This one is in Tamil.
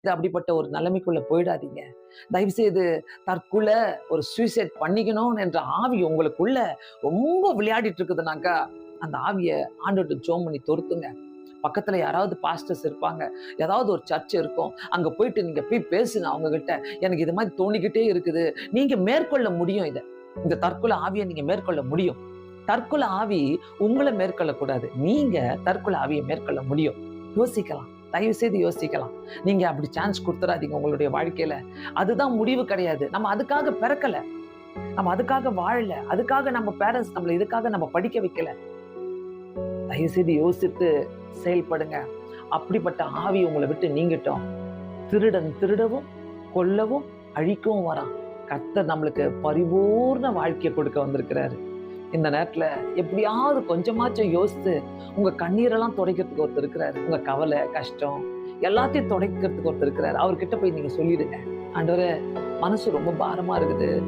அப்படிப்பட்ட ஒரு நிலைமைக்குள்ள போயிடாதீங்க. தயவு செய்து தற்கொலை, ஒரு சூசைட் பண்ணிக்கணும் என்ற ஆவி உங்களுக்குள்ள ரொம்ப விளையாடிட்டு இருக்குதுனாக்கா, அந்த ஆவிய ஆண்டவர்ட்ட ஜெபம் பண்ணி தொரத்துங்க. பக்கத்துல யாராவது பாஸ்டர்ஸ் இருப்பாங்க. ஏதாவது ஒரு சர்ச் இருக்கும். அங்க போயிட்டு நீங்க போய் பேசுங்க அவங்க கிட்ட. எனக்கு இது மாரி தோணிக்கிட்டே இருக்குது. நீங்க மேற்கொள்ள முடியும் இத. இந்த தற்கொலை ஆவிய நீங்க மேற்கொள்ள முடியும். தற்கொலை ஆவி உங்கள மேற்கொள்ளக்கூடாது. நீங்க தற்கொலை ஆவிய மேற்கொள்ள முடியும். யோசிக்கலாம். தயவு செய்து யோசிக்கலாம். நீங்க அப்படி சான்ஸ் குடுத்துறாதீங்க உங்களுடைய வாழ்க்கையில. அதுதான் முடிவு கிடையாது. நம்ம அதுக்காக பிறக்கல. நம்ம அதுக்காக வாழல. அதுக்காக நம்ம பேரண்ட்ஸ் நம்மள இதுக்காக நம்ம படிக்க வைக்கல. தயவு செய்து யோசித்து செயல்படுங்க. அப்படிப்பட்ட ஆவி உங்களை விட்டு நீங்கட்டும். திருடன் திருடவும், கொல்லவும், அழிக்கவும் வரான். கர்த்தர் நம்மளுக்கு பரிபூர்ண வாழ்க்கையை கொடுக்க வந்திருக்கிறாரு. இந்த நேரத்துல எப்படியாவது கொஞ்சமாச்சும் யோசித்து உங்க கண்ணீரெல்லாம் துடைக்கிறதுக்கு ஒருத்தர் இருக்கிறாரு. உங்க கவலை, கஷ்டம் எல்லாத்தையும் துடைக்கிறதுக்கு ஒருத்தர் இருக்கிறாரு. அவர்கிட்ட போய் நீங்க சொல்லிடுங்க. ஆண்டவரே, மனசு ரொம்ப பாரமா இருக்குது.